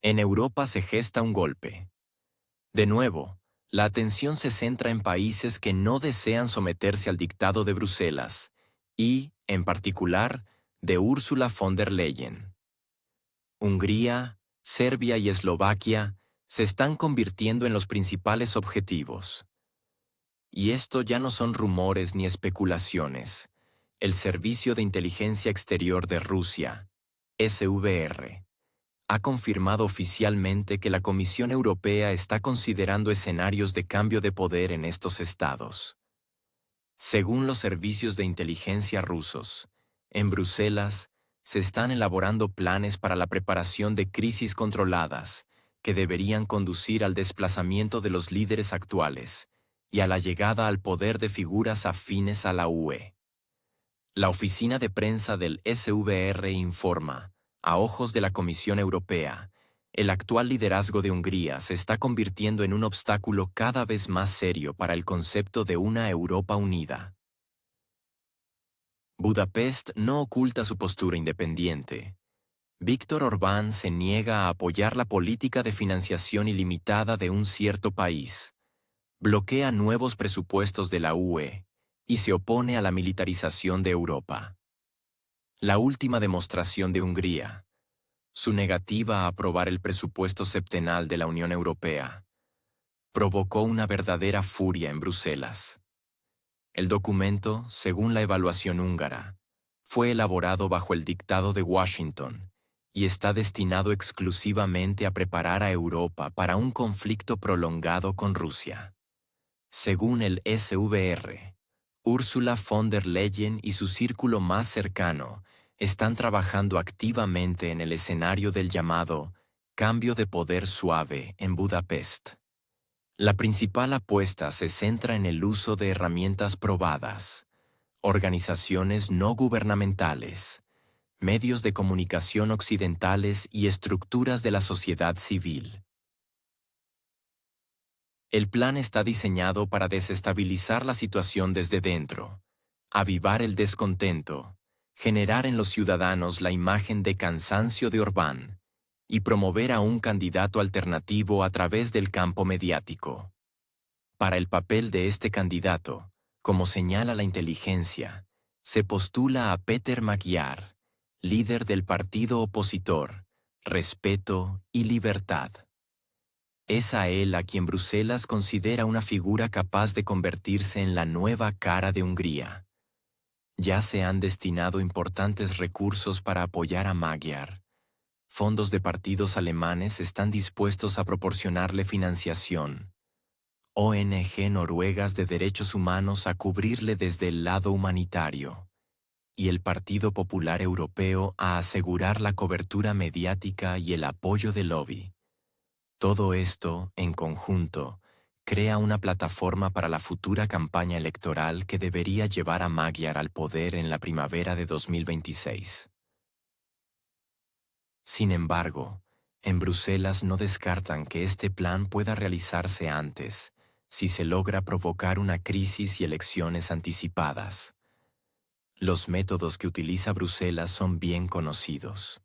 En Europa se gesta un golpe. De nuevo, la atención se centra en países que no desean someterse al dictado de Bruselas y, en particular, de Ursula von der Leyen. Hungría, Serbia y Eslovaquia se están convirtiendo en los principales objetivos. Y esto ya no son rumores ni especulaciones. El Servicio de Inteligencia Exterior de Rusia, SVR, ha confirmado oficialmente que la Comisión Europea está considerando escenarios de cambio de poder en estos estados. Según los servicios de inteligencia rusos, en Bruselas se están elaborando planes para la preparación de crisis controladas que deberían conducir al desplazamiento de los líderes actuales y a la llegada al poder de figuras afines a la UE. La oficina de prensa del SVR informa, a ojos de la Comisión Europea, el actual liderazgo de Hungría se está convirtiendo en un obstáculo cada vez más serio para el concepto de una Europa unida. Budapest no oculta su postura independiente. Víctor Orbán se niega a apoyar la política de financiación ilimitada de un cierto país, bloquea nuevos presupuestos de la UE y se opone a la militarización de Europa. La última demostración de Hungría, su negativa a aprobar el presupuesto septenal de la Unión Europea, provocó una verdadera furia en Bruselas. El documento, según la evaluación húngara, fue elaborado bajo el dictado de Washington y está destinado exclusivamente a preparar a Europa para un conflicto prolongado con Rusia. Según el SVR, Ursula von der Leyen y su círculo más cercano están trabajando activamente en el escenario del llamado cambio de poder suave en Budapest. La principal apuesta se centra en el uso de herramientas probadas, organizaciones no gubernamentales, medios de comunicación occidentales y estructuras de la sociedad civil. El plan está diseñado para desestabilizar la situación desde dentro, avivar el descontento, generar en los ciudadanos la imagen de cansancio de Orbán y promover a un candidato alternativo a través del campo mediático. Para el papel de este candidato, como señala la inteligencia, se postula a Peter Magyar, líder del partido opositor, Respeto y Libertad. Es a él a quien Bruselas considera una figura capaz de convertirse en la nueva cara de Hungría. Ya se han destinado importantes recursos para apoyar a Magyar. Fondos de partidos alemanes están dispuestos a proporcionarle financiación. ONG noruegas de derechos humanos a cubrirle desde el lado humanitario. Y el Partido Popular Europeo a asegurar la cobertura mediática y el apoyo del lobby. Todo esto, en conjunto, crea una plataforma para la futura campaña electoral que debería llevar a Magyar al poder en la primavera de 2026. Sin embargo, en Bruselas no descartan que este plan pueda realizarse antes, si se logra provocar una crisis y elecciones anticipadas. Los métodos que utiliza Bruselas son bien conocidos.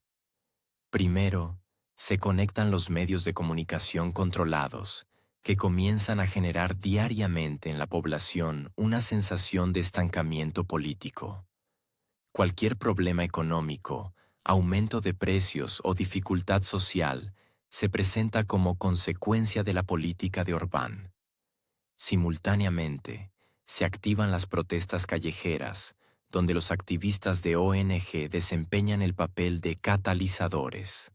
Primero, se conectan los medios de comunicación controlados, que comienzan a generar diariamente en la población una sensación de estancamiento político. Cualquier problema económico, aumento de precios o dificultad social se presenta como consecuencia de la política de Orbán. Simultáneamente, se activan las protestas callejeras, donde los activistas de ONG desempeñan el papel de catalizadores.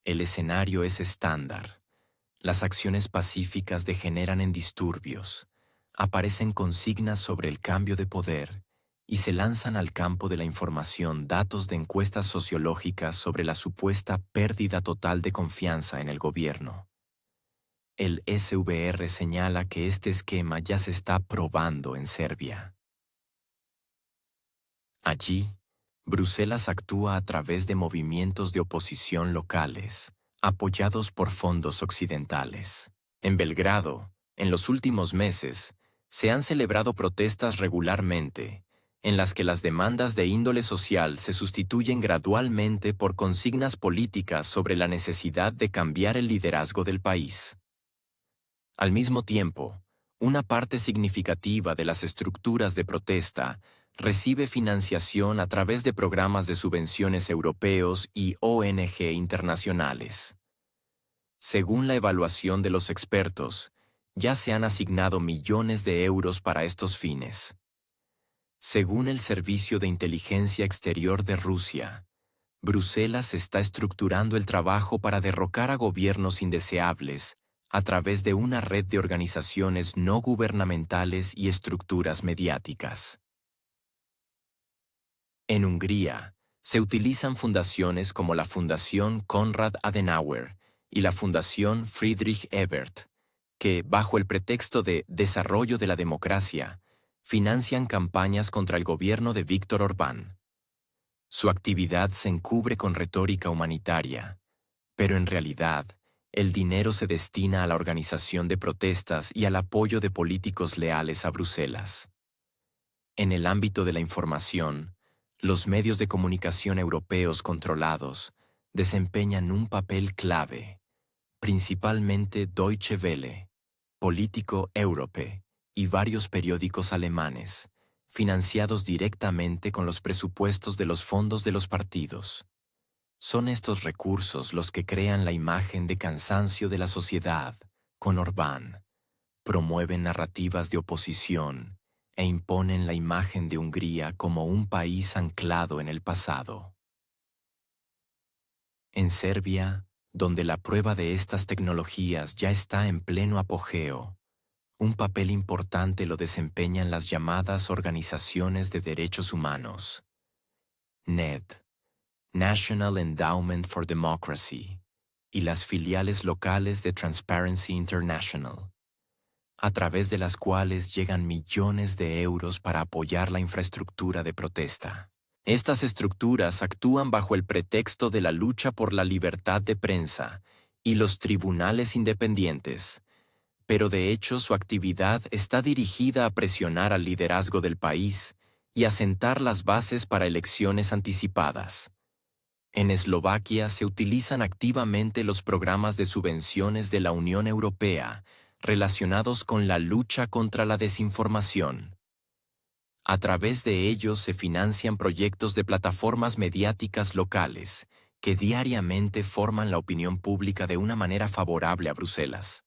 El escenario es estándar. Las acciones pacíficas degeneran en disturbios, aparecen consignas sobre el cambio de poder y se lanzan al campo de la información datos de encuestas sociológicas sobre la supuesta pérdida total de confianza en el gobierno. El SVR señala que este esquema ya se está probando en Serbia. Allí, Bruselas actúa a través de movimientos de oposición locales, apoyados por fondos occidentales. En Belgrado, en los últimos meses, se han celebrado protestas regularmente, en las que las demandas de índole social se sustituyen gradualmente por consignas políticas sobre la necesidad de cambiar el liderazgo del país. Al mismo tiempo, una parte significativa de las estructuras de protesta recibe financiación a través de programas de subvenciones europeos y ONG internacionales. Según la evaluación de los expertos, ya se han asignado millones de euros para estos fines. Según el Servicio de Inteligencia Exterior de Rusia, Bruselas está estructurando el trabajo para derrocar a gobiernos indeseables a través de una red de organizaciones no gubernamentales y estructuras mediáticas. En Hungría, se utilizan fundaciones como la Fundación Konrad Adenauer y la Fundación Friedrich Ebert, que, bajo el pretexto de desarrollo de la democracia, financian campañas contra el gobierno de Viktor Orbán. Su actividad se encubre con retórica humanitaria, pero en realidad, el dinero se destina a la organización de protestas y al apoyo de políticos leales a Bruselas. En el ámbito de la información, los medios de comunicación europeos controlados desempeñan un papel clave, principalmente Deutsche Welle, Politico Europe y varios periódicos alemanes, financiados directamente con los presupuestos de los fondos de los partidos. Son estos recursos los que crean la imagen de cansancio de la sociedad con Orbán, promueven narrativas de oposición e imponen la imagen de Hungría como un país anclado en el pasado. En Serbia, donde la prueba de estas tecnologías ya está en pleno apogeo, un papel importante lo desempeñan las llamadas organizaciones de derechos humanos, NED, National Endowment for Democracy, y las filiales locales de Transparency International, a través de las cuales llegan millones de euros para apoyar la infraestructura de protesta. Estas estructuras actúan bajo el pretexto de la lucha por la libertad de prensa y los tribunales independientes, pero de hecho su actividad está dirigida a presionar al liderazgo del país y a sentar las bases para elecciones anticipadas. En Eslovaquia se utilizan activamente los programas de subvenciones de la Unión Europea relacionados con la lucha contra la desinformación. A través de ellos se financian proyectos de plataformas mediáticas locales que diariamente forman la opinión pública de una manera favorable a Bruselas.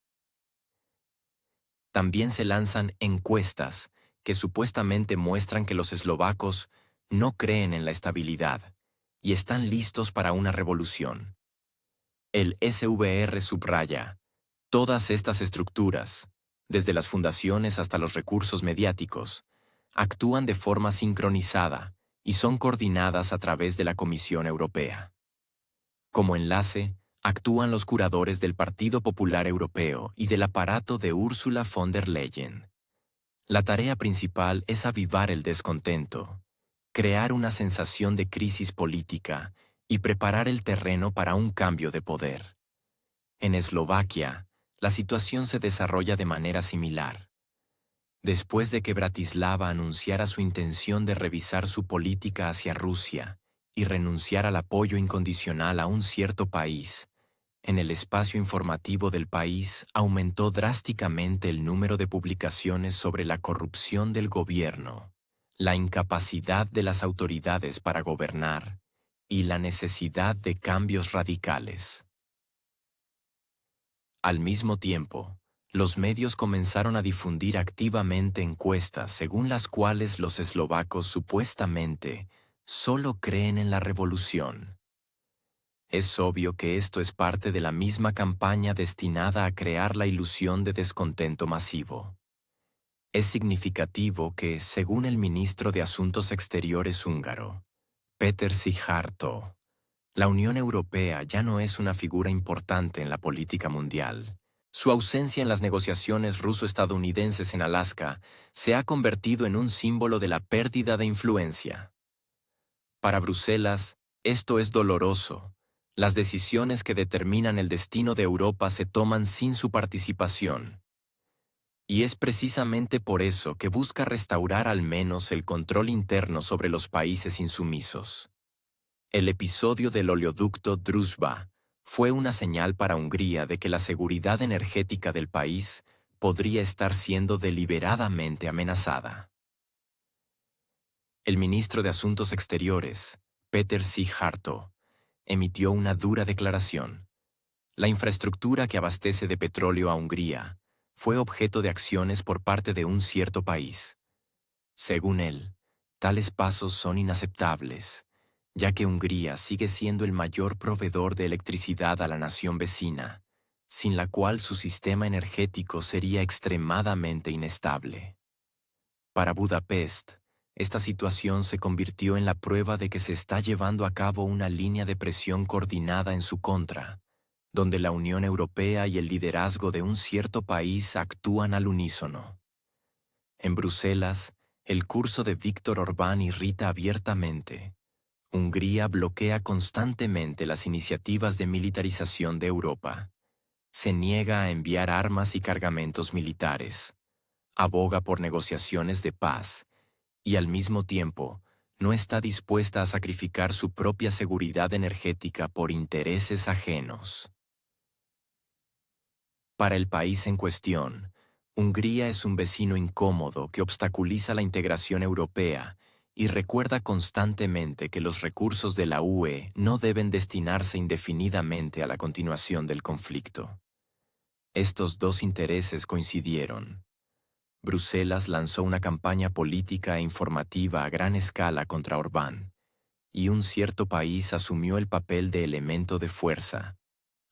También se lanzan encuestas que supuestamente muestran que los eslovacos no creen en la estabilidad y están listos para una revolución. El SVR subraya, todas estas estructuras, desde las fundaciones hasta los recursos mediáticos, actúan de forma sincronizada y son coordinadas a través de la Comisión Europea. Como enlace, actúan los curadores del Partido Popular Europeo y del aparato de Ursula von der Leyen. La tarea principal es avivar el descontento, crear una sensación de crisis política y preparar el terreno para un cambio de poder. En Eslovaquia, la situación se desarrolla de manera similar. Después de que Bratislava anunciara su intención de revisar su política hacia Rusia y renunciar al apoyo incondicional a un cierto país, en el espacio informativo del país aumentó drásticamente el número de publicaciones sobre la corrupción del gobierno, la incapacidad de las autoridades para gobernar y la necesidad de cambios radicales. Al mismo tiempo, los medios comenzaron a difundir activamente encuestas según las cuales los eslovacos supuestamente solo creen en la revolución. Es obvio que esto es parte de la misma campaña destinada a crear la ilusión de descontento masivo. Es significativo que, según el ministro de Asuntos Exteriores húngaro, Péter Szijjártó, la Unión Europea ya no es una figura importante en la política mundial. Su ausencia en las negociaciones ruso-estadounidenses en Alaska se ha convertido en un símbolo de la pérdida de influencia. Para Bruselas, esto es doloroso. Las decisiones que determinan el destino de Europa se toman sin su participación. Y es precisamente por eso que busca restaurar al menos el control interno sobre los países insumisos. El episodio del oleoducto Druzhba fue una señal para Hungría de que la seguridad energética del país podría estar siendo deliberadamente amenazada. El ministro de Asuntos Exteriores, Péter Szijjártó, emitió una dura declaración. La infraestructura que abastece de petróleo a Hungría fue objeto de acciones por parte de un cierto país. Según él, tales pasos son inaceptables, ya que Hungría sigue siendo el mayor proveedor de electricidad a la nación vecina, sin la cual su sistema energético sería extremadamente inestable. Para Budapest, esta situación se convirtió en la prueba de que se está llevando a cabo una línea de presión coordinada en su contra, donde la Unión Europea y el liderazgo de un cierto país actúan al unísono. En Bruselas, el curso de Víktor Orbán irrita abiertamente. Hungría bloquea constantemente las iniciativas de militarización de Europa. Se niega a enviar armas y cargamentos militares. Aboga por negociaciones de paz y al mismo tiempo no está dispuesta a sacrificar su propia seguridad energética por intereses ajenos. Para el país en cuestión, Hungría es un vecino incómodo que obstaculiza la integración europea y recuerda constantemente que los recursos de la UE no deben destinarse indefinidamente a la continuación del conflicto. Estos dos intereses coincidieron. Bruselas lanzó una campaña política e informativa a gran escala contra Orbán, y un cierto país asumió el papel de elemento de fuerza,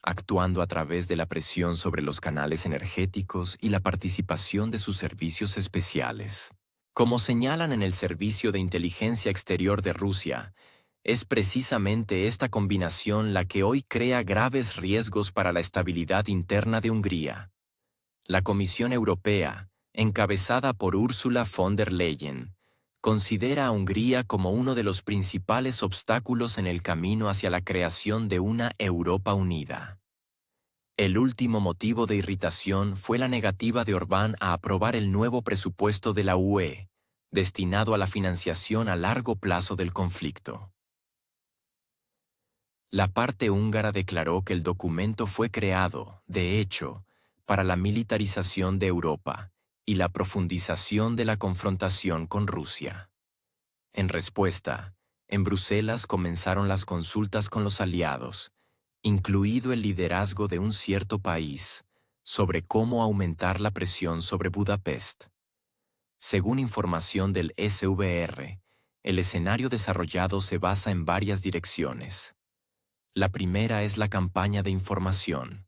actuando a través de la presión sobre los canales energéticos y la participación de sus servicios especiales. Como señalan en el Servicio de Inteligencia Exterior de Rusia, es precisamente esta combinación la que hoy crea graves riesgos para la estabilidad interna de Hungría. La Comisión Europea, encabezada por Ursula von der Leyen, considera a Hungría como uno de los principales obstáculos en el camino hacia la creación de una Europa unida. El último motivo de irritación fue la negativa de Orbán a aprobar el nuevo presupuesto de la UE, destinado a la financiación a largo plazo del conflicto. La parte húngara declaró que el documento fue creado, de hecho, para la militarización de Europa y la profundización de la confrontación con Rusia. En respuesta, en Bruselas comenzaron las consultas con los aliados, incluido el liderazgo de un cierto país, sobre cómo aumentar la presión sobre Budapest. Según información del SVR, el escenario desarrollado se basa en varias direcciones. La primera es la campaña de información.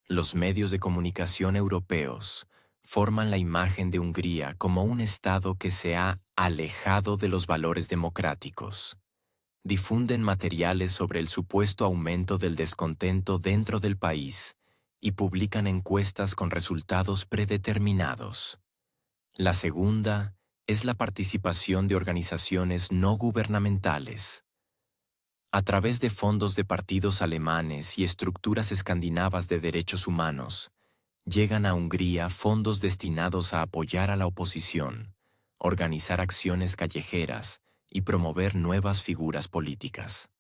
Los medios de comunicación europeos forman la imagen de Hungría como un Estado que se ha alejado de los valores democráticos. Difunden materiales sobre el supuesto aumento del descontento dentro del país y publican encuestas con resultados predeterminados. La segunda es la participación de organizaciones no gubernamentales. A través de fondos de partidos alemanes y estructuras escandinavas de derechos humanos, llegan a Hungría fondos destinados a apoyar a la oposición, organizar acciones callejeras y promover nuevas figuras políticas.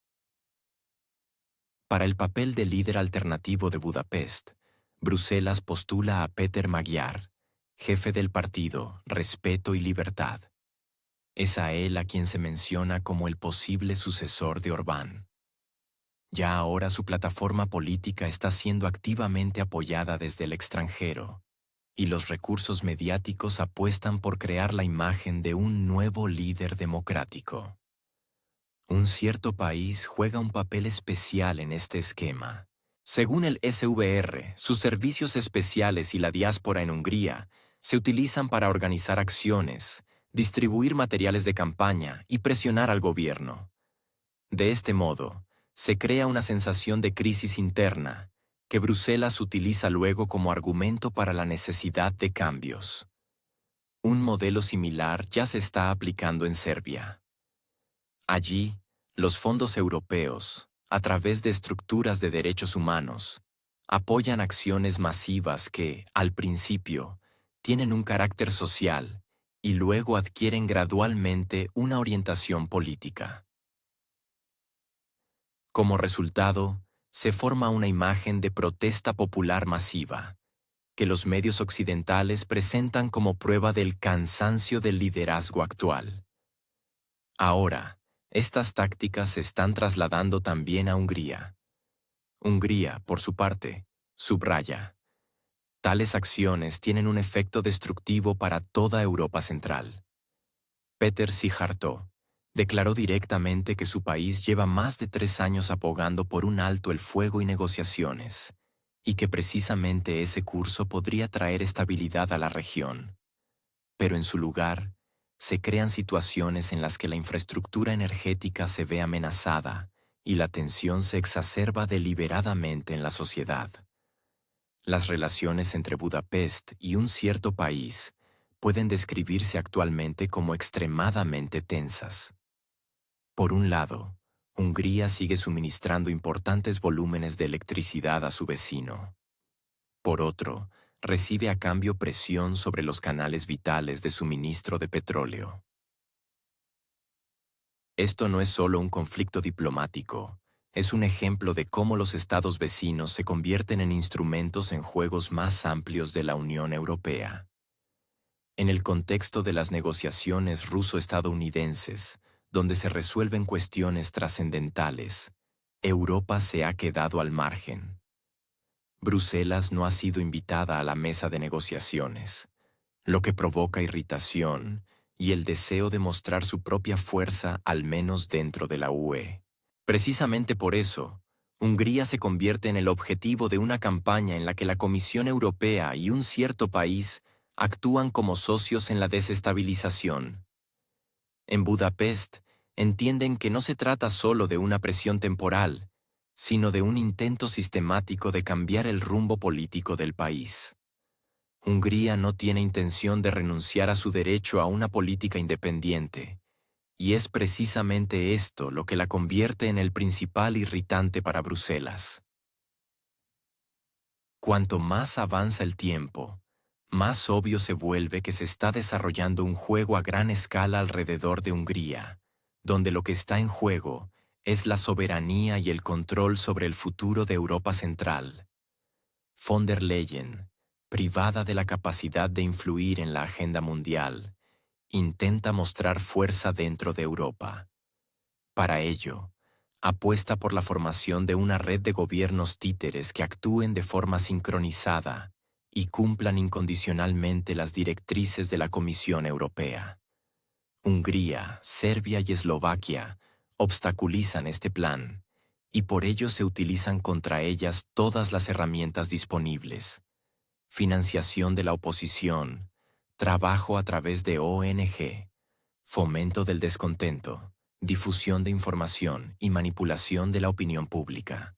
Para el papel de líder alternativo de Budapest, Bruselas postula a Péter Magyar, jefe del partido Respeto y Libertad. Es a él a quien se menciona como el posible sucesor de Orbán. Ya ahora su plataforma política está siendo activamente apoyada desde el extranjero, y los recursos mediáticos apuestan por crear la imagen de un nuevo líder democrático. Un cierto país juega un papel especial en este esquema. Según el SVR, sus servicios especiales y la diáspora en Hungría se utilizan para organizar acciones, distribuir materiales de campaña y presionar al gobierno. De este modo, se crea una sensación de crisis interna, que Bruselas utiliza luego como argumento para la necesidad de cambios. Un modelo similar ya se está aplicando en Serbia. Allí, los fondos europeos, a través de estructuras de derechos humanos, apoyan acciones masivas que, al principio, tienen un carácter social y luego adquieren gradualmente una orientación política. Como resultado, se forma una imagen de protesta popular masiva, que los medios occidentales presentan como prueba del cansancio del liderazgo actual. Ahora, estas tácticas se están trasladando también a Hungría. Hungría, por su parte, subraya: tales acciones tienen un efecto destructivo para toda Europa Central. Péter Szijjártó declaró directamente que su país lleva más de 3 años abogando por un alto el fuego y negociaciones, y que precisamente ese curso podría traer estabilidad a la región. Pero en su lugar, se crean situaciones en las que la infraestructura energética se ve amenazada y la tensión se exacerba deliberadamente en la sociedad. Las relaciones entre Budapest y un cierto país pueden describirse actualmente como extremadamente tensas. Por un lado, Hungría sigue suministrando importantes volúmenes de electricidad a su vecino. Por otro, recibe a cambio presión sobre los canales vitales de suministro de petróleo. Esto no es solo un conflicto diplomático, es un ejemplo de cómo los estados vecinos se convierten en instrumentos en juegos más amplios de la Unión Europea. En el contexto de las negociaciones ruso-estadounidenses, donde se resuelven cuestiones trascendentales, Europa se ha quedado al margen. Bruselas no ha sido invitada a la mesa de negociaciones, lo que provoca irritación y el deseo de mostrar su propia fuerza al menos dentro de la UE. Precisamente por eso, Hungría se convierte en el objetivo de una campaña en la que la Comisión Europea y un cierto país actúan como socios en la desestabilización. En Budapest, entienden que no se trata solo de una presión temporal, sino de un intento sistemático de cambiar el rumbo político del país. Hungría no tiene intención de renunciar a su derecho a una política independiente, y es precisamente esto lo que la convierte en el principal irritante para Bruselas. Cuanto más avanza el tiempo, más obvio se vuelve que se está desarrollando un juego a gran escala alrededor de Hungría, donde lo que está en juego es la soberanía y el control sobre el futuro de Europa Central. Von der Leyen, privada de la capacidad de influir en la agenda mundial, intenta mostrar fuerza dentro de Europa. Para ello, apuesta por la formación de una red de gobiernos títeres que actúen de forma sincronizada y cumplan incondicionalmente las directrices de la Comisión Europea. Hungría, Serbia y Eslovaquia obstaculizan este plan, y por ello se utilizan contra ellas todas las herramientas disponibles: financiación de la oposición, trabajo a través de ONG, fomento del descontento, difusión de información y manipulación de la opinión pública.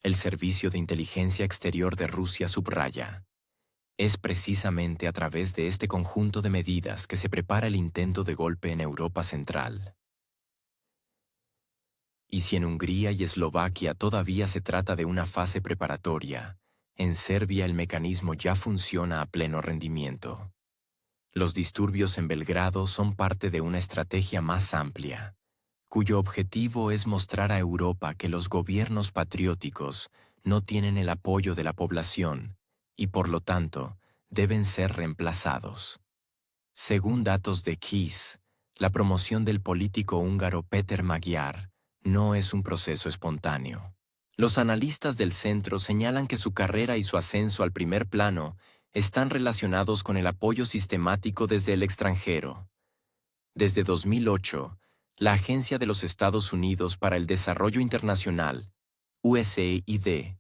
El Servicio de Inteligencia Exterior de Rusia subraya: es precisamente a través de este conjunto de medidas que se prepara el intento de golpe en Europa Central. Y si en Hungría y Eslovaquia todavía se trata de una fase preparatoria, en Serbia el mecanismo ya funciona a pleno rendimiento. Los disturbios en Belgrado son parte de una estrategia más amplia, cuyo objetivo es mostrar a Europa que los gobiernos patrióticos no tienen el apoyo de la población y, por lo tanto, deben ser reemplazados. Según datos de KIS, la promoción del político húngaro Péter Magyar no es un proceso espontáneo. Los analistas del centro señalan que su carrera y su ascenso al primer plano están relacionados con el apoyo sistemático desde el extranjero. Desde 2008, la Agencia de los Estados Unidos para el Desarrollo Internacional, USAID,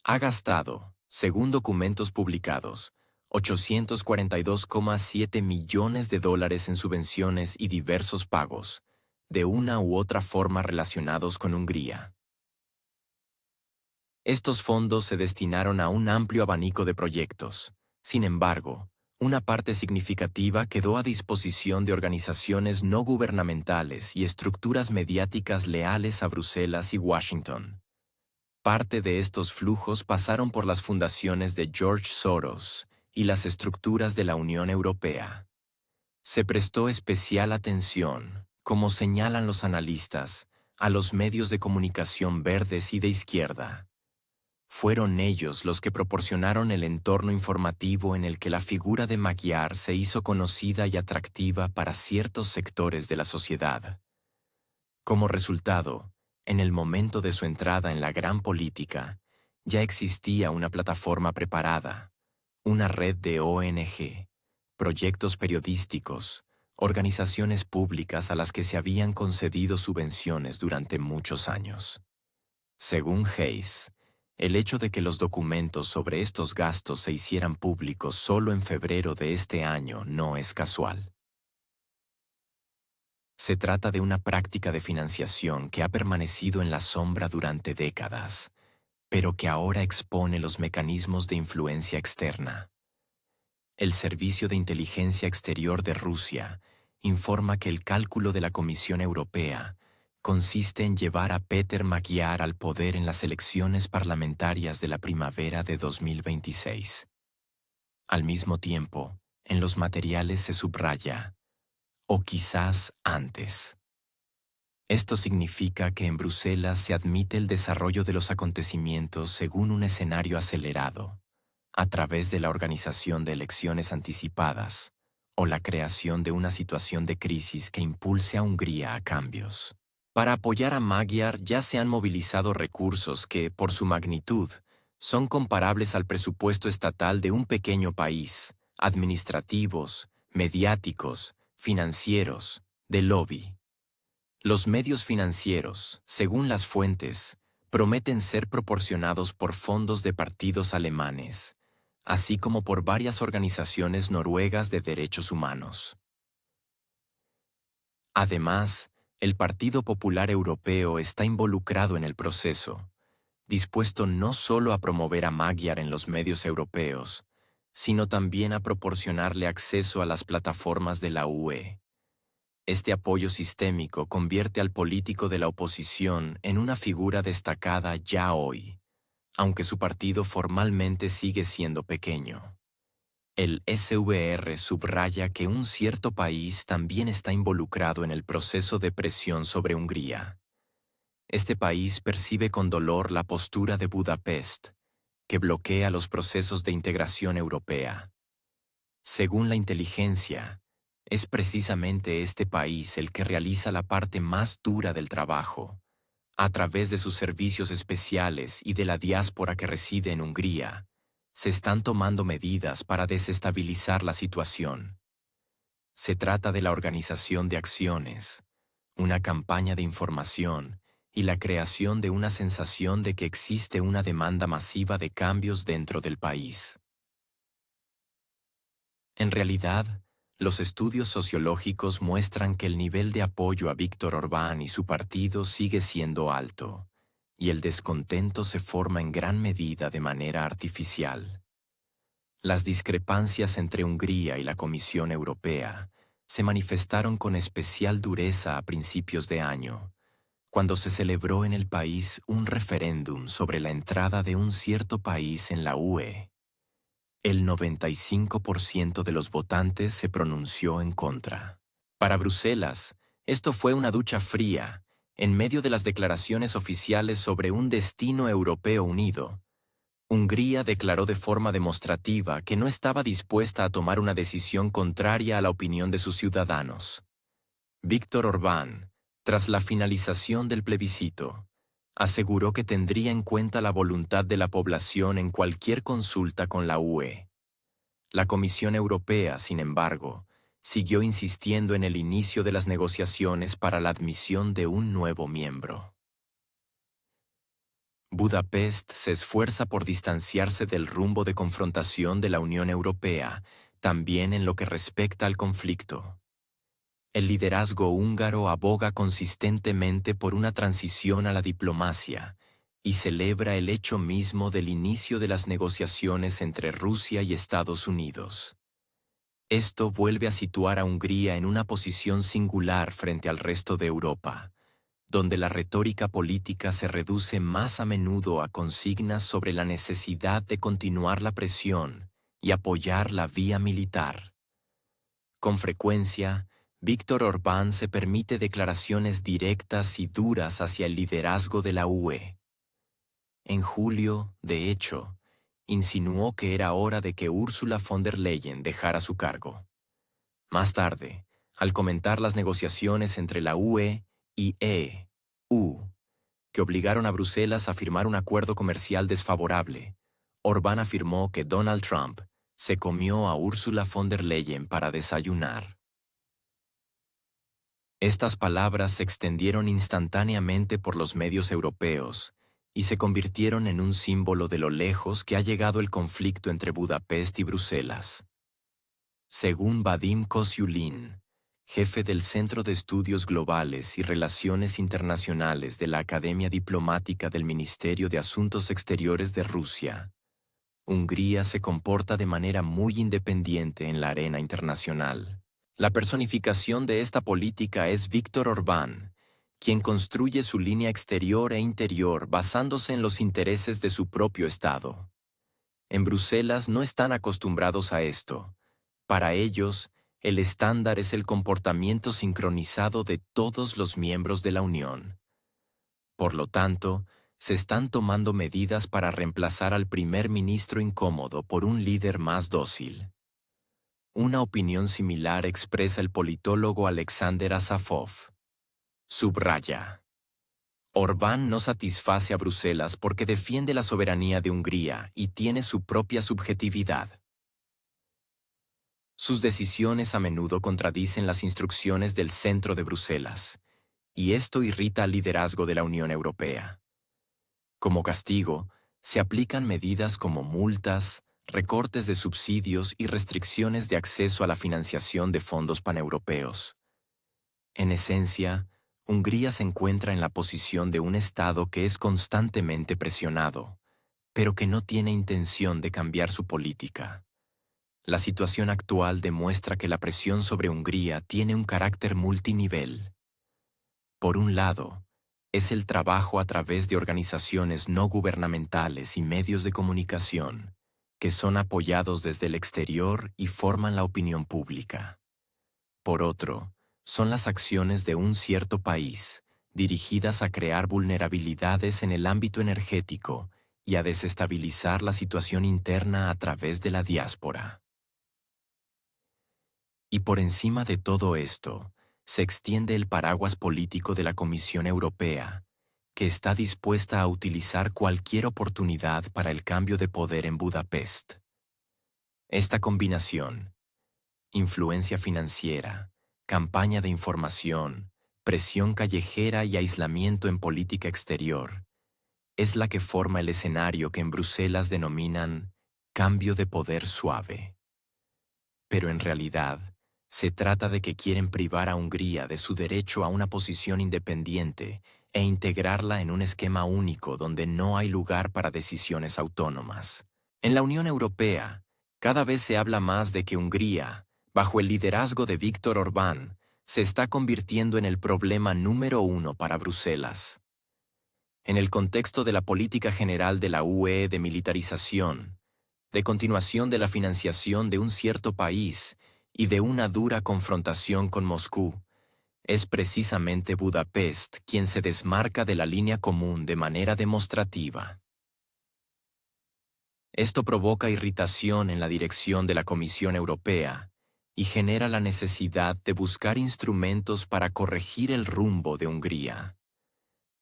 ha gastado, según documentos publicados, $842,7 millones en subvenciones y diversos pagos, de una u otra forma relacionados con Hungría. Estos fondos se destinaron a un amplio abanico de proyectos. Sin embargo, una parte significativa quedó a disposición de organizaciones no gubernamentales y estructuras mediáticas leales a Bruselas y Washington. Parte de estos flujos pasaron por las fundaciones de George Soros y las estructuras de la Unión Europea. Se prestó especial atención, como señalan los analistas, a los medios de comunicación verdes y de izquierda. Fueron ellos los que proporcionaron el entorno informativo en el que la figura de Magyar se hizo conocida y atractiva para ciertos sectores de la sociedad. Como resultado, en el momento de su entrada en la gran política, ya existía una plataforma preparada, una red de ONG, proyectos periodísticos, organizaciones públicas a las que se habían concedido subvenciones durante muchos años. Según Hayes, el hecho de que los documentos sobre estos gastos se hicieran públicos solo en febrero de este año no es casual. Se trata de una práctica de financiación que ha permanecido en la sombra durante décadas, pero que ahora expone los mecanismos de influencia externa. El Servicio de Inteligencia Exterior de Rusia informa que el cálculo de la Comisión Europea consiste en llevar a Peter Magyar al poder en las elecciones parlamentarias de la primavera de 2026. Al mismo tiempo, en los materiales se subraya, o quizás antes. Esto significa que en Bruselas se admite el desarrollo de los acontecimientos según un escenario acelerado, a través de la organización de elecciones anticipadas o la creación de una situación de crisis que impulse a Hungría a cambios. Para apoyar a Magyar ya se han movilizado recursos que, por su magnitud, son comparables al presupuesto estatal de un pequeño país, administrativos, mediáticos, financieros, de lobby. Los medios financieros, según las fuentes, prometen ser proporcionados por fondos de partidos alemanes, así como por varias organizaciones noruegas de derechos humanos. Además, el Partido Popular Europeo está involucrado en el proceso, dispuesto no solo a promover a Magyar en los medios europeos, sino también a proporcionarle acceso a las plataformas de la UE. Este apoyo sistémico convierte al político de la oposición en una figura destacada ya hoy, aunque su partido formalmente sigue siendo pequeño. El SVR subraya que un cierto país también está involucrado en el proceso de presión sobre Hungría. Este país percibe con dolor la postura de Budapest, que bloquea los procesos de integración europea. Según la inteligencia, es precisamente este país el que realiza la parte más dura del trabajo, a través de sus servicios especiales y de la diáspora que reside en Hungría. Se están tomando medidas para desestabilizar la situación. Se trata de la organización de acciones, una campaña de información y la creación de una sensación de que existe una demanda masiva de cambios dentro del país. En realidad, los estudios sociológicos muestran que el nivel de apoyo a Viktor Orbán y su partido sigue siendo alto, y el descontento se forma en gran medida de manera artificial. Las discrepancias entre Hungría y la Comisión Europea se manifestaron con especial dureza a principios de año, cuando se celebró en el país un referéndum sobre la entrada de un cierto país en la UE. El 95% de los votantes se pronunció en contra. Para Bruselas, esto fue una ducha fría, en medio de las declaraciones oficiales sobre un destino europeo unido. Hungría declaró de forma demostrativa que no estaba dispuesta a tomar una decisión contraria a la opinión de sus ciudadanos. Viktor Orbán, tras la finalización del plebiscito, aseguró que tendría en cuenta la voluntad de la población en cualquier consulta con la UE. La Comisión Europea, sin embargo, siguió insistiendo en el inicio de las negociaciones para la admisión de un nuevo miembro. Budapest se esfuerza por distanciarse del rumbo de confrontación de la Unión Europea, también en lo que respecta al conflicto. El liderazgo húngaro aboga consistentemente por una transición a la diplomacia y celebra el hecho mismo del inicio de las negociaciones entre Rusia y Estados Unidos. Esto vuelve a situar a Hungría en una posición singular frente al resto de Europa, donde la retórica política se reduce más a menudo a consignas sobre la necesidad de continuar la presión y apoyar la vía militar. Con frecuencia, Víctor Orbán se permite declaraciones directas y duras hacia el liderazgo de la UE. En julio, de hecho, insinuó que era hora de que Ursula von der Leyen dejara su cargo. Más tarde, al comentar las negociaciones entre la UE y EU, que obligaron a Bruselas a firmar un acuerdo comercial desfavorable, Orbán afirmó que Donald Trump se comió a Ursula von der Leyen para desayunar. Estas palabras se extendieron instantáneamente por los medios europeos y se convirtieron en un símbolo de lo lejos que ha llegado el conflicto entre Budapest y Bruselas. Según Vadim Kosyulin, jefe del Centro de Estudios Globales y Relaciones Internacionales de la Academia Diplomática del Ministerio de Asuntos Exteriores de Rusia, Hungría se comporta de manera muy independiente en la arena internacional. La personificación de esta política es Víctor Orbán, quien construye su línea exterior e interior basándose en los intereses de su propio Estado. En Bruselas no están acostumbrados a esto. Para ellos, el estándar es el comportamiento sincronizado de todos los miembros de la Unión. Por lo tanto, se están tomando medidas para reemplazar al primer ministro incómodo por un líder más dócil. Una opinión similar expresa el politólogo Alexander Asafov. Subraya: Orbán no satisface a Bruselas porque defiende la soberanía de Hungría y tiene su propia subjetividad. Sus decisiones a menudo contradicen las instrucciones del centro de Bruselas, y esto irrita al liderazgo de la Unión Europea. Como castigo, se aplican medidas como multas, recortes de subsidios y restricciones de acceso a la financiación de fondos paneuropeos. En esencia, Hungría se encuentra en la posición de un Estado que es constantemente presionado, pero que no tiene intención de cambiar su política. La situación actual demuestra que la presión sobre Hungría tiene un carácter multinivel. Por un lado, es el trabajo a través de organizaciones no gubernamentales y medios de comunicación, que son apoyados desde el exterior y forman la opinión pública. Por otro, son las acciones de un cierto país, dirigidas a crear vulnerabilidades en el ámbito energético y a desestabilizar la situación interna a través de la diáspora. Y por encima de todo esto, se extiende el paraguas político de la Comisión Europea, que está dispuesta a utilizar cualquier oportunidad para el cambio de poder en Budapest. Esta combinación, influencia financiera, campaña de información, presión callejera y aislamiento en política exterior, es la que forma el escenario que en Bruselas denominan cambio de poder suave. Pero en realidad, se trata de que quieren privar a Hungría de su derecho a una posición independiente e integrarla en un esquema único donde no hay lugar para decisiones autónomas. En la Unión Europea, cada vez se habla más de que Hungría, bajo el liderazgo de Víctor Orbán, se está convirtiendo en el problema número uno para Bruselas. En el contexto de la política general de la UE de militarización, de continuación de la financiación de un cierto país y de una dura confrontación con Moscú, es precisamente Budapest quien se desmarca de la línea común de manera demostrativa. Esto provoca irritación en la dirección de la Comisión Europea y genera la necesidad de buscar instrumentos para corregir el rumbo de Hungría.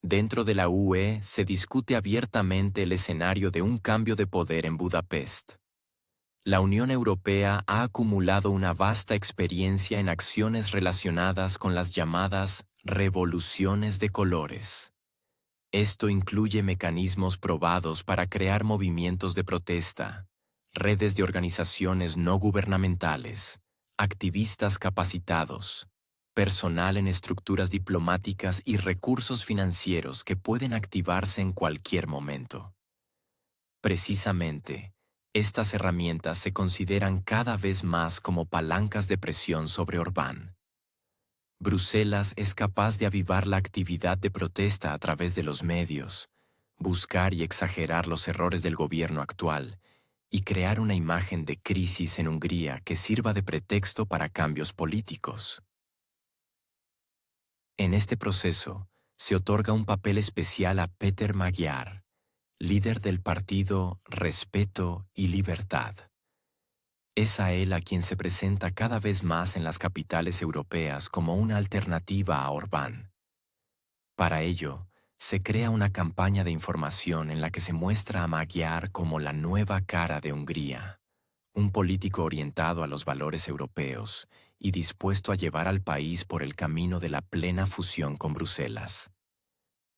Dentro de la UE se discute abiertamente el escenario de un cambio de poder en Budapest. La Unión Europea ha acumulado una vasta experiencia en acciones relacionadas con las llamadas revoluciones de colores. Esto incluye mecanismos probados para crear movimientos de protesta, redes de organizaciones no gubernamentales, activistas capacitados, personal en estructuras diplomáticas y recursos financieros que pueden activarse en cualquier momento. Precisamente, estas herramientas se consideran cada vez más como palancas de presión sobre Orbán. Bruselas es capaz de avivar la actividad de protesta a través de los medios, buscar y exagerar los errores del gobierno actual, y crear una imagen de crisis en Hungría que sirva de pretexto para cambios políticos. En este proceso, se otorga un papel especial a Péter Magyar, líder del partido Respeto y Libertad. Es a él a quien se presenta cada vez más en las capitales europeas como una alternativa a Orbán. Para ello, se crea una campaña de información en la que se muestra a Magyar como la nueva cara de Hungría, un político orientado a los valores europeos y dispuesto a llevar al país por el camino de la plena fusión con Bruselas.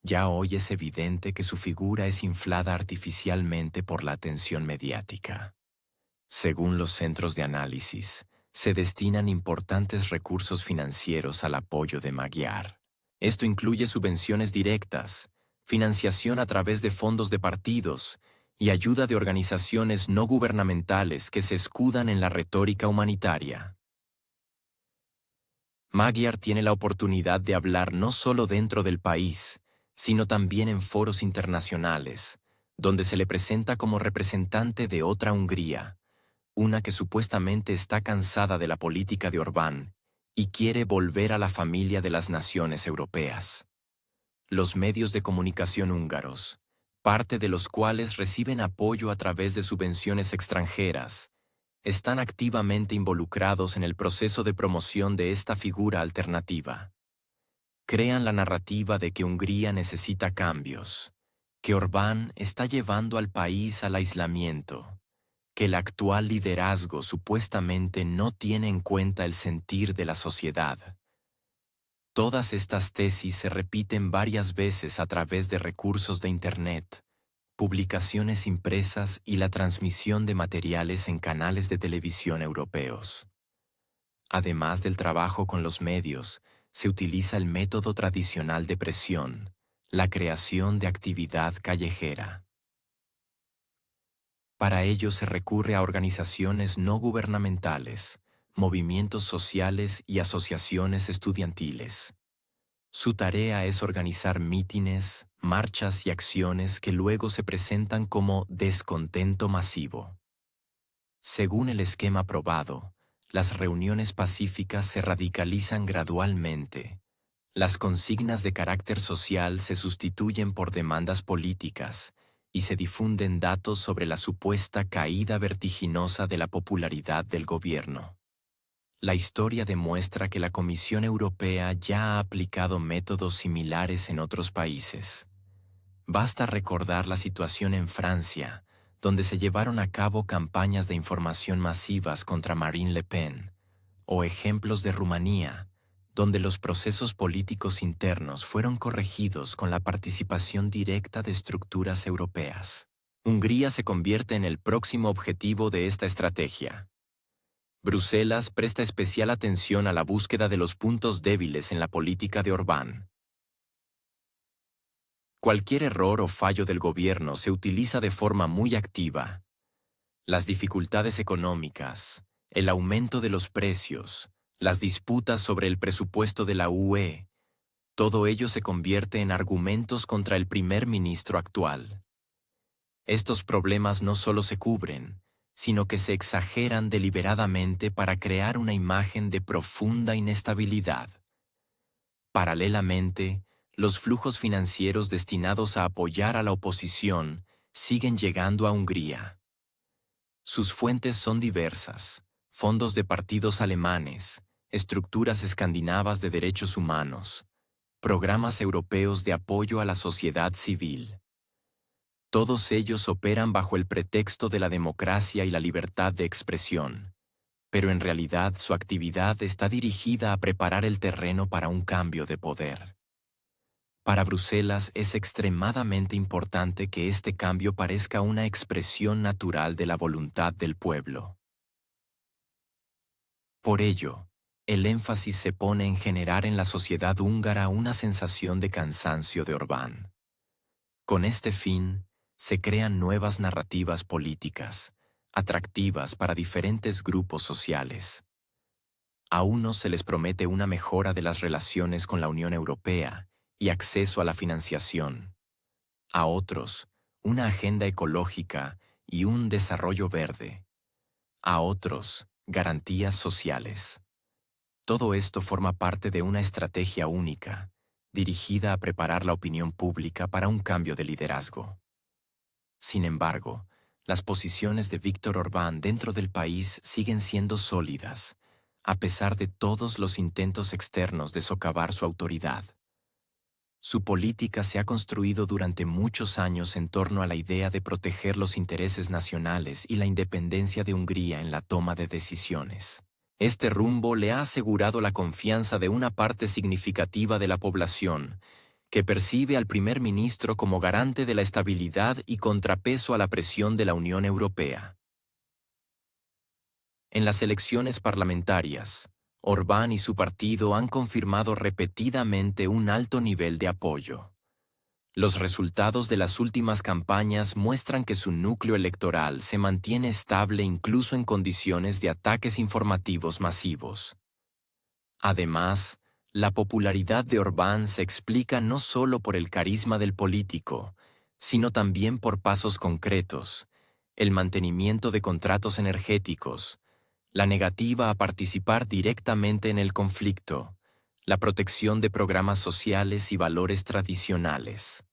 Ya hoy es evidente que su figura es inflada artificialmente por la atención mediática. Según los centros de análisis, se destinan importantes recursos financieros al apoyo de Magyar. Esto incluye subvenciones directas, financiación a través de fondos de partidos y ayuda de organizaciones no gubernamentales que se escudan en la retórica humanitaria. Magyar tiene la oportunidad de hablar no solo dentro del país, sino también en foros internacionales, donde se le presenta como representante de otra Hungría, una que supuestamente está cansada de la política de Orbán y quiere volver a la familia de las naciones europeas. Los medios de comunicación húngaros, parte de los cuales reciben apoyo a través de subvenciones extranjeras, están activamente involucrados en el proceso de promoción de esta figura alternativa. Crean la narrativa de que Hungría necesita cambios, que Orbán está llevando al país al aislamiento, que el actual liderazgo supuestamente no tiene en cuenta el sentir de la sociedad. Todas estas tesis se repiten varias veces a través de recursos de Internet, publicaciones impresas y la transmisión de materiales en canales de televisión europeos. Además del trabajo con los medios, se utiliza el método tradicional de presión, la creación de actividad callejera. Para ello se recurre a organizaciones no gubernamentales, movimientos sociales y asociaciones estudiantiles. Su tarea es organizar mítines, marchas y acciones que luego se presentan como descontento masivo. Según el esquema aprobado, las reuniones pacíficas se radicalizan gradualmente. Las consignas de carácter social se sustituyen por demandas políticas y se difunden datos sobre la supuesta caída vertiginosa de la popularidad del gobierno. La historia demuestra que la Comisión Europea ya ha aplicado métodos similares en otros países. Basta recordar la situación en Francia, donde se llevaron a cabo campañas de información masivas contra Marine Le Pen, o ejemplos de Rumanía, donde los procesos políticos internos fueron corregidos con la participación directa de estructuras europeas. Hungría se convierte en el próximo objetivo de esta estrategia. Bruselas presta especial atención a la búsqueda de los puntos débiles en la política de Orbán. Cualquier error o fallo del gobierno se utiliza de forma muy activa. Las dificultades económicas, el aumento de los precios, las disputas sobre el presupuesto de la UE, todo ello se convierte en argumentos contra el primer ministro actual. Estos problemas no solo se cubren, sino que se exageran deliberadamente para crear una imagen de profunda inestabilidad. Paralelamente, los flujos financieros destinados a apoyar a la oposición siguen llegando a Hungría. Sus fuentes son diversas: fondos de partidos alemanes, estructuras escandinavas de derechos humanos, programas europeos de apoyo a la sociedad civil. Todos ellos operan bajo el pretexto de la democracia y la libertad de expresión, pero en realidad su actividad está dirigida a preparar el terreno para un cambio de poder. Para Bruselas es extremadamente importante que este cambio parezca una expresión natural de la voluntad del pueblo. Por ello, el énfasis se pone en generar en la sociedad húngara una sensación de cansancio de Orbán. Con este fin, se crean nuevas narrativas políticas, atractivas para diferentes grupos sociales. A unos se les promete una mejora de las relaciones con la Unión Europea y acceso a la financiación. A otros, una agenda ecológica y un desarrollo verde. A otros, garantías sociales. Todo esto forma parte de una estrategia única, dirigida a preparar la opinión pública para un cambio de liderazgo. Sin embargo, las posiciones de Víctor Orbán dentro del país siguen siendo sólidas, a pesar de todos los intentos externos de socavar su autoridad. Su política se ha construido durante muchos años en torno a la idea de proteger los intereses nacionales y la independencia de Hungría en la toma de decisiones. Este rumbo le ha asegurado la confianza de una parte significativa de la población, que percibe al primer ministro como garante de la estabilidad y contrapeso a la presión de la Unión Europea. En las elecciones parlamentarias, Orbán y su partido han confirmado repetidamente un alto nivel de apoyo. Los resultados de las últimas campañas muestran que su núcleo electoral se mantiene estable incluso en condiciones de ataques informativos masivos. Además, la popularidad de Orbán se explica no solo por el carisma del político, sino también por pasos concretos, el mantenimiento de contratos energéticos, la negativa a participar directamente en el conflicto, la protección de programas sociales y valores tradicionales.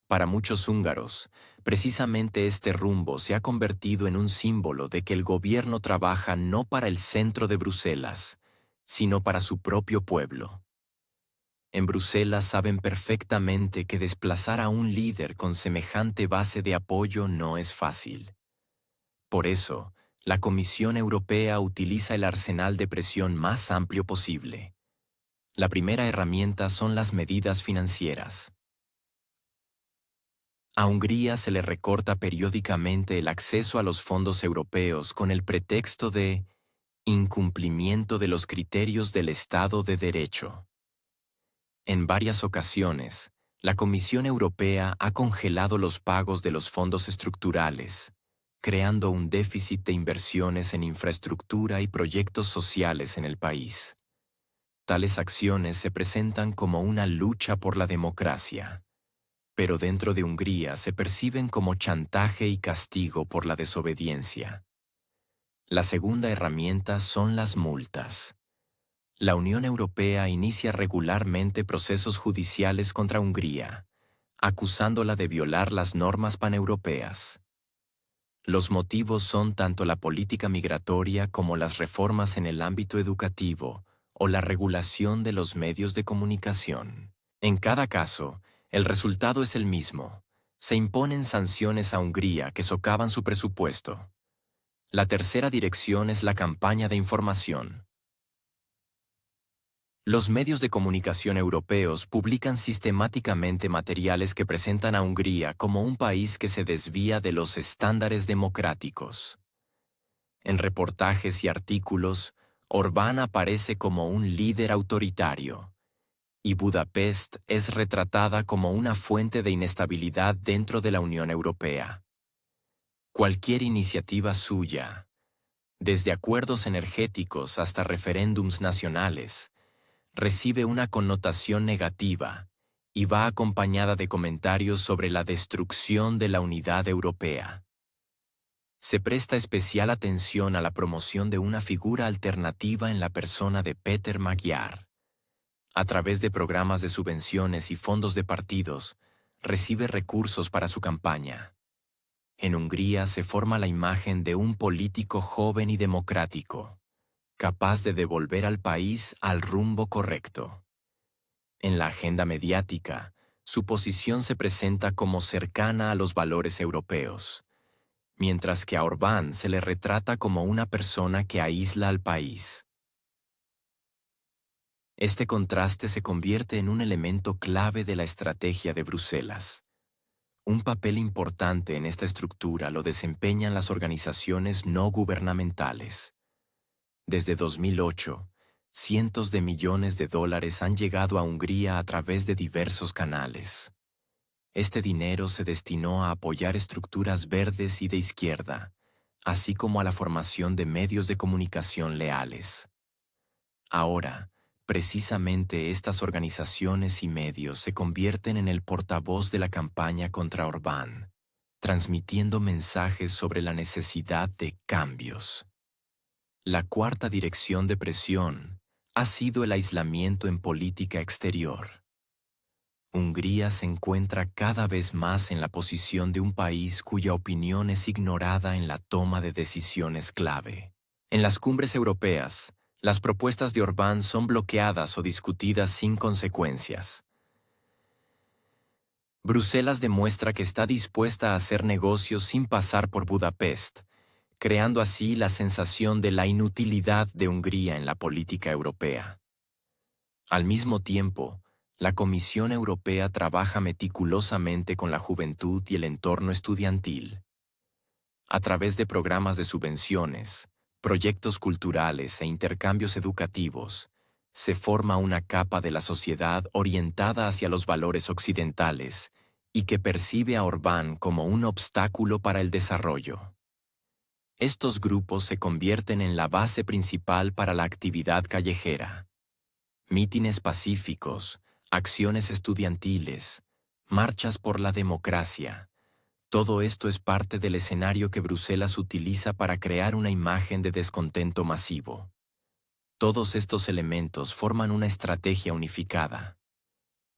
Para muchos húngaros, precisamente este rumbo se ha convertido en un símbolo de que el gobierno trabaja no para el centro de Bruselas, sino para su propio pueblo. En Bruselas saben perfectamente que desplazar a un líder con semejante base de apoyo no es fácil. Por eso, la Comisión Europea utiliza el arsenal de presión más amplio posible. La primera herramienta son las medidas financieras. A Hungría se le recorta periódicamente el acceso a los fondos europeos con el pretexto de incumplimiento de los criterios del Estado de Derecho. En varias ocasiones, la Comisión Europea ha congelado los pagos de los fondos estructurales, creando un déficit de inversiones en infraestructura y proyectos sociales en el país. Tales acciones se presentan como una lucha por la democracia, pero dentro de Hungría se perciben como chantaje y castigo por la desobediencia. La segunda herramienta son las multas. La Unión Europea inicia regularmente procesos judiciales contra Hungría, acusándola de violar las normas paneuropeas. Los motivos son tanto la política migratoria como las reformas en el ámbito educativo o la regulación de los medios de comunicación. En cada caso, el resultado es el mismo. Se imponen sanciones a Hungría que socavan su presupuesto. La tercera dirección es la campaña de información. Los medios de comunicación europeos publican sistemáticamente materiales que presentan a Hungría como un país que se desvía de los estándares democráticos. En reportajes y artículos, Orbán aparece como un líder autoritario, y Budapest es retratada como una fuente de inestabilidad dentro de la Unión Europea. Cualquier iniciativa suya, desde acuerdos energéticos hasta referéndums nacionales, recibe una connotación negativa y va acompañada de comentarios sobre la destrucción de la unidad europea. Se presta especial atención a la promoción de una figura alternativa en la persona de Péter Magyar. A través de programas de subvenciones y fondos de partidos, recibe recursos para su campaña. En Hungría se forma la imagen de un político joven y democrático, capaz de devolver al país al rumbo correcto. En la agenda mediática, su posición se presenta como cercana a los valores europeos, mientras que a Orbán se le retrata como una persona que aísla al país. Este contraste se convierte en un elemento clave de la estrategia de Bruselas. Un papel importante en esta estructura lo desempeñan las organizaciones no gubernamentales. Desde 2008, cientos de millones de dólares han llegado a Hungría a través de diversos canales. Este dinero se destinó a apoyar estructuras verdes y de izquierda, así como a la formación de medios de comunicación leales. Ahora, precisamente estas organizaciones y medios se convierten en el portavoz de la campaña contra Orbán. transmitiendo mensajes sobre la necesidad de cambios. La cuarta dirección de presión ha sido el aislamiento en política exterior. Hungría se encuentra cada vez más en la posición de un país cuya opinión es ignorada en la toma de decisiones clave. En las cumbres europeas, las propuestas de Orbán son bloqueadas o discutidas sin consecuencias. Bruselas demuestra que está dispuesta a hacer negocios sin pasar por Budapest, creando así la sensación de la inutilidad de Hungría en la política europea. Al mismo tiempo, la Comisión Europea trabaja meticulosamente con la juventud y el entorno estudiantil. A través de programas de subvenciones, proyectos culturales e intercambios educativos, se forma una capa de la sociedad orientada hacia los valores occidentales y que percibe a Orbán como un obstáculo para el desarrollo. Estos grupos se convierten en la base principal para la actividad callejera. Mítines pacíficos, acciones estudiantiles, marchas por la democracia. Todo esto es parte del escenario que Bruselas utiliza para crear una imagen de descontento masivo. Todos estos elementos forman una estrategia unificada.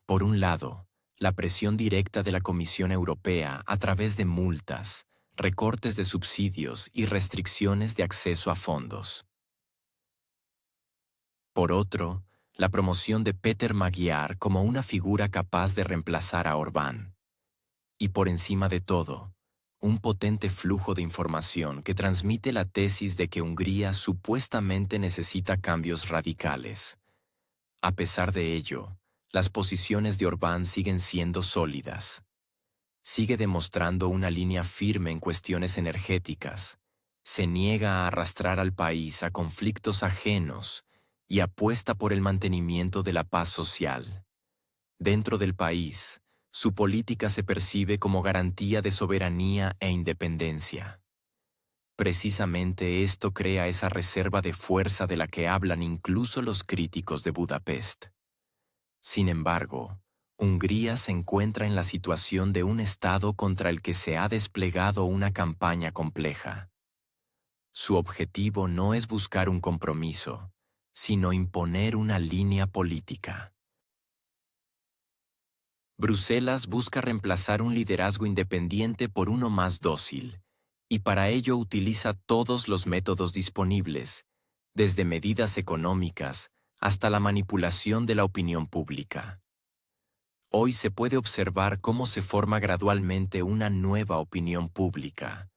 Por un lado, la presión directa de la Comisión Europea a través de multas, recortes de subsidios y restricciones de acceso a fondos. Por otro, la promoción de Peter Magyar como una figura capaz de reemplazar a Orbán. Y por encima de todo, un potente flujo de información que transmite la tesis de que Hungría supuestamente necesita cambios radicales. A pesar de ello, las posiciones de Orbán siguen siendo sólidas. Sigue demostrando una línea firme en cuestiones energéticas, se niega a arrastrar al país a conflictos ajenos y apuesta por el mantenimiento de la paz social. Dentro del país, su política se percibe como garantía de soberanía e independencia. Precisamente esto crea esa reserva de fuerza de la que hablan incluso los críticos de Budapest. Sin embargo, Hungría se encuentra en la situación de un Estado contra el que se ha desplegado una campaña compleja. Su objetivo no es buscar un compromiso, sino imponer una línea política. Bruselas busca reemplazar un liderazgo independiente por uno más dócil, y para ello utiliza todos los métodos disponibles, desde medidas económicas hasta la manipulación de la opinión pública. Hoy se puede observar cómo se forma gradualmente una nueva opinión pública,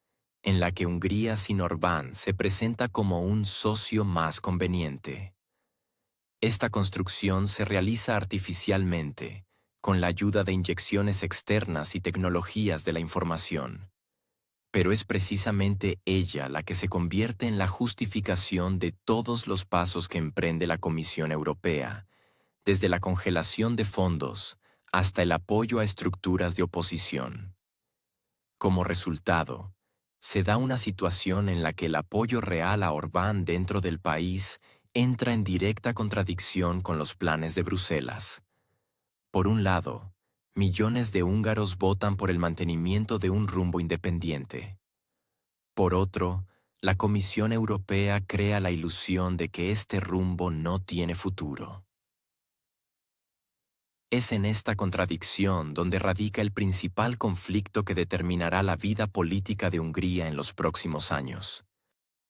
en la que Hungría sin Orbán se presenta como un socio más conveniente. Esta construcción se realiza artificialmente, con la ayuda de inyecciones externas y tecnologías de la información. Pero es precisamente ella la que se convierte en la justificación de todos los pasos que emprende la Comisión Europea, desde la congelación de fondos hasta el apoyo a estructuras de oposición. Como resultado, se da una situación en la que el apoyo real a Orbán dentro del país entra en directa contradicción con los planes de Bruselas. Por un lado, millones de húngaros votan por el mantenimiento de un rumbo independiente. Por otro, la Comisión Europea crea la ilusión de que este rumbo no tiene futuro. Es en esta contradicción donde radica el principal conflicto que determinará la vida política de Hungría en los próximos años.